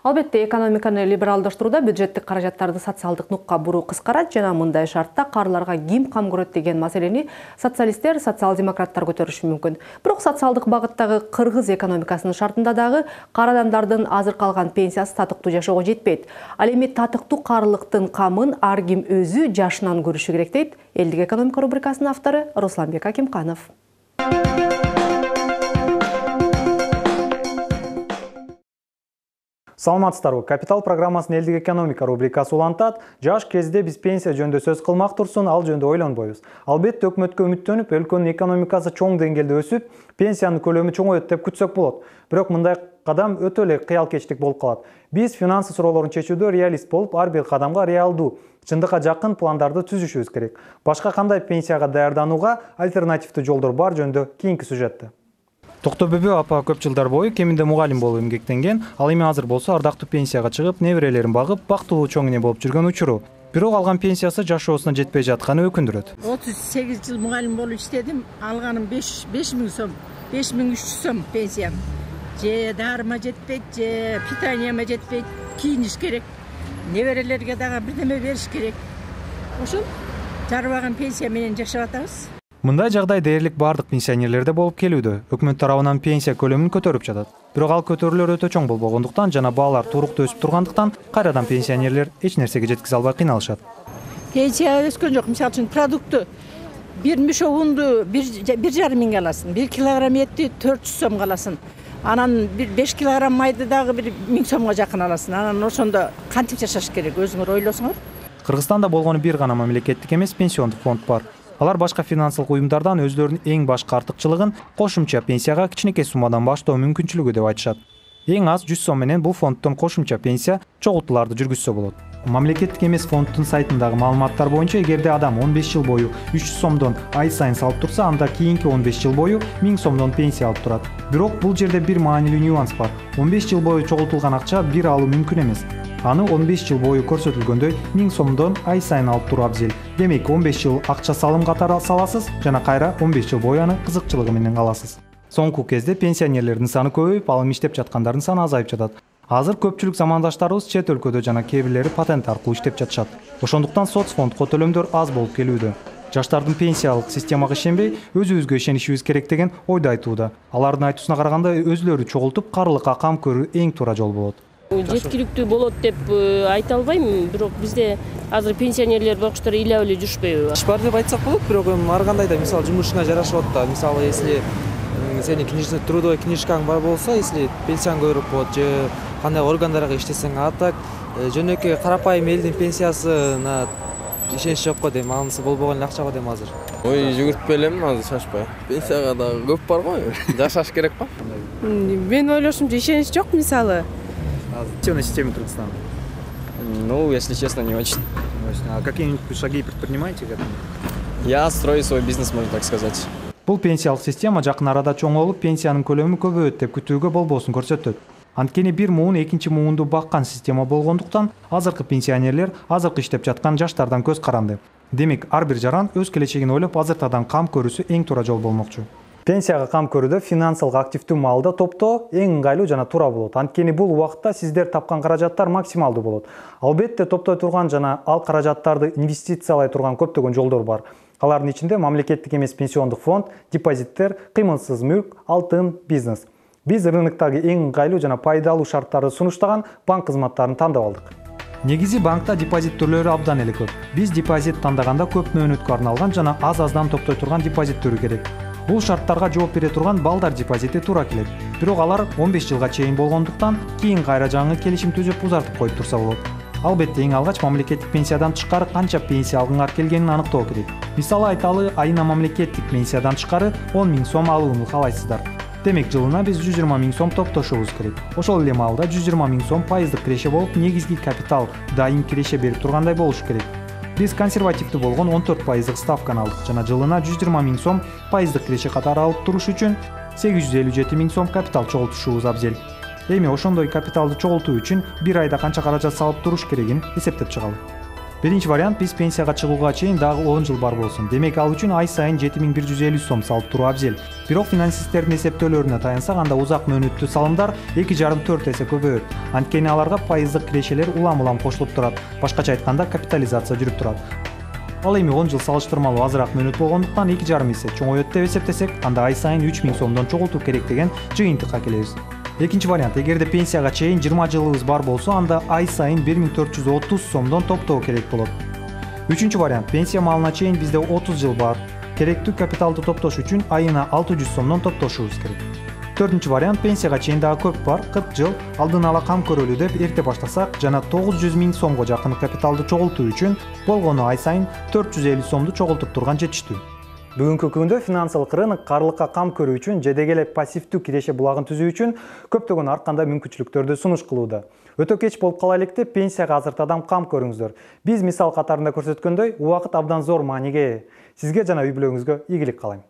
Албетте, экономиканы либералдаштырууда бюджеттик каражаттарды социалдык нукка буруу кыскарат жана мындай шартта карыларга ким кам көрөт деген маселени социалисттер, социал-демократтар көтөрүшү мүмкүн. Бирок социалдык багыттагы кыргыз экономикасынын шартында дагы кара адамдардын азыр калган пенсиясы татыктуу жашоого жетпейт. Ал эми татыктуу карылыктын камын ар ким өзү жашынан көрүшү керек дейт Элдик экономика рубрикасынын автору Русланбек Акимканов. Саламатсыздарбы, Капитал программасынын Элдик экономика рубрикасы улантат. Жаш кезде биз пенсия жөнүндө сөз кылмак турсун, ал жөнүндө ойлонбойбуз. Албетте өкмөткө үмүттөнүп, өлкөнүн экономикасы чоң деңгээлде өсүп, пенсиянын көлөмү чоңойот деп күтсөк болот. Бирок мындай кадам өтө эле кыялкечтик болуп калат. Биз финансы суроолорун чечүүдө реалист болуп, ар бир кадамга реалдуу, чындыкка жакын пландарды түзүшүбүз керек. Башка кандай пенсияга даярданууга альтернативдүү жолдор бар жөнүндө кийинки сюжетте. Токтобөбө апа көп жылдар бою кеминде мугалим болуп эмгектенген, ал эми азыр болсо ардактуу пенсияга чыгып, неберелерин багып, бактылуу чоң эне болуп жүргөн учуру. Бирок алган пенсиясы жашоосуна жетпей жатканы өкүндүрөт. 38 жыл мугалим болуп иштедим, алганым 5000 сом, 5300 сом пенсиям. Же дарыма жетпейт, же питанияма жетпейт, кийиниш керек. Неберелерге дагы бирдеме бериш керек. Ошол жарыбаган пенсия менен жашап атабыз. Мындай жагдай дээрлик бардык пенсионерлерде болуп келүүдө. Өкмөт тарабынан пенсия көлөмүн көтөрүп жатат. Бирок ал көтөрүүлөр өтө чоң болбогондуктан жана баалар туруктуу өсүп тургандыктан кайрадан пенсионерлер эч нерсеге жеткизе албай кыйналышат. Пенсия өскөн жок. Мисалы үчүн продукту бир мишо унду 1,5 миңге аласың, 1 килограмм этти 400 сомго аласың. Анан 5 килограмм майды дагы 1000 сомго жакын аласың. Анан ошондо кантип жашаш керек, өзүңөр ойлосоңор. Кыргызстанда болгону бир гана мамлекеттик эмес пенсиондук фонд бар. Алар башка финансылык уюмдардан өздөрүнүн эң башкы артыкчылыгын кошумча пенсияга кичинекей суммадан баштоо мүмкүнчүлүгү деп айтышат. Эң аз 100 сом менен бул фонддон кошумча пенсия чогултууларды жүргүзсө болот. Мамлекеттик эмес фонддун сайтындагы маалыматтар боюнча, эгерде адам 15 жыл бою 300 сомдон ай сайын салып турса, анда кийинки 15 жыл бою 1000 сомдон пенсия алып турат. Бирок бул жерде бир маанилүү нюанс бар. 15 жыл бою чогултулган акча бир алуу мүмкүн эмес. Аны 15 жыл бою көрсөтүлгөндөй 1000 сомдон ай сайын алып туруу абзел. Демек 15 жыл акча салым катары саласыз жана кайра 15 жыл бою аны кызыкчылыгы менен аласыз. Соңку кезде пенсионерлердин саны көбөйүп, ал эми иштеп жаткандардын саны азайып жатат. Азыр көпчүлүк замандаштарыбыз чет өлкөдө жана кээ бирлери патент аркылуу иштеп жатышат. Ошондуктан соцфондко төлөмдөр аз болуп келүүдө. Жаштардын пенсиялык системага ишенбей, өзүбүзгө ишенишибиз керек деген ойду айтууда. Алардын айтуусуна караганда, өзүлөрү чогултуп, карылыкка кам көрүү эң туура жол болот. Жеткиликтүү болот деп айта албайм, бирок бизде азыр пенсионерлер бакчалар ыйлап эле жүрүшпөйбү? Иш бар деп айтсак болот, бирок ар кандай да мисалы жумушуңа жарашып атат. Мисалы, если сенин трудовой книжкаң бар болсо, если пенсияң көбүрөөк болот, же кандай органдарга иштесең, а так жөнөкөй карапайым элдин пенсиясына ишенич жок го дейм, анысы болбогон эле акча го дейм азыр. Ой, жүгүртпөй элем азыр шашпай. Пенсияга да көп бар го, жашаш керек го. Мен ойлошумча ишенич жок, мисалы. Пенсионной системе Кыргызстана? Ну, если честно, не очень. А какие-нибудь шаги предпринимаете к этому? Я строю свой бизнес, можно так сказать. Бул пенсиялык система жакын арада чоңоюп, пенсиянын көлөмү көбөйөт деп күтүүгө болбосун көрсөтөт. Анткени бир муун экинчи муунду баккан система болгондуктан азыркы пенсионерлер азыркы иштеп жаткан жаштардан көз каранды. Демек, ар бир жаран өз келечегин ойлоп азыртадан кам көрүүсү эң туура жол болмокчу. Пенсияга кам көрүүдө финансылык активдүү малды топтоо эң ыңгайлуу жана туура болот. Анткени бул убакытта сиздер тапкан каражаттар максималдуу болот. Албетте топтой турган жана ал каражаттарды инвестициялай турган көптөгөн жолдор бар. Алардын ичинде мамлекеттик эмес пенсиондук фонд, депозиттер, кыймылсыз мүлк, алтын, бизнес. Биз рыноктогу эң ыңгайлуу жана пайдалуу шарттарды сунуштаган банк кызматтарын тандап алдык. Негизи банкта депозит түрлөрү абдан эле көп. Биз депозит тандаганда көп мөөнөткө арналган жана аз-аздан топтой турган депозит түрү керек. Бул шарттарга жооп бере турган балдар депозити туура келет. Бирок алар 15 жылга чейин болгондуктан, кийин кайра жаңы келишим түзүп узартып коюп турса болот. Албетте, эң алгач мамлекеттик пенсиядан тышкары канча пенсия алгыңар келгенин аныктоо керек. Мисалы айталы, айына мамлекеттик пенсиядан тышкары 10 000 сом алууну каалайсыздар. Демек, жылына биз 120 000 сом топтошубуз керек. Ошол эле маалда 120 000 сом пайыздык киреше болуп, негизги капитал дайым киреше берип тургандай болуш керек. Биз консервативдүү болгон 14% ставканы алдык жана жылына 120 000 сом пайыздык киреше катары алып туруш үчүн 857 000 сом капитал чогултушубуз абзел. Эми ошондой капиталды чогултуу үчүн бир айда канча каражат салып туруш керегин эсептеп чыгалы. Биринчи вариант, биз пенсияга чыгууга чейин дагы 10 жыл бар болсун. Демек ал үчүн ай сайын 7150 сом салып туруу абзел. Бирок финансисттердин эсептөөлөрүнө таянсак, анда узак мөөнөттүү салымдар 2,5-4 эсе көбөйөт. Анткени аларга пайыздык кирешелер улам-улам кошулуп турат. Башкача айтканда, капитализация жүрүп турат. Ал эми 10 жыл салыштырмалуу азыраак мөөнөт болгондуктан 2,5 эсе чоңоет деп эсептесек, анда ай сайын 3000 сомдон чогултуу керек деген жыйынтыкка келебиз. Экинчи вариант, эгерде пенсияга чейин 20 жылыбыз бар болсо, анда ай сайын 1430 сомдон топтоо керек болот. Үчүнчү вариант, пенсия маалына чейин бизде 30 жыл бар. Керектүү капиталды топтош үчүн айына 600 сомдон топтошубуз керек. Төртүнчү вариант, пенсияга чейин дагы көп бар, 40 жыл алдын ала кам көрөлү деп эрте баштасак, жана 900 000 сомго жакын капиталды чогултуу үчүн болгону ай сайын 450 сомду чогултуп турган жетиштүү. Бүгүнкү күндө финансылык рынок карлыкка кам көрүү үчүн же дегеле пассивдүү киреше булагын түзүү үчүн көптөгөн ар кандай мүмкүнчүлүктөрдү сунуш кылууда. Өтө кеч болуп кала элек деп пенсияга азыртадан кам көрүңүздөр. Биз мисал катарында көрсөткөндөй, убакыт абдан зор мааниге ээ. Сизге жана үй бүлөңүзгө ийгилик каалайм.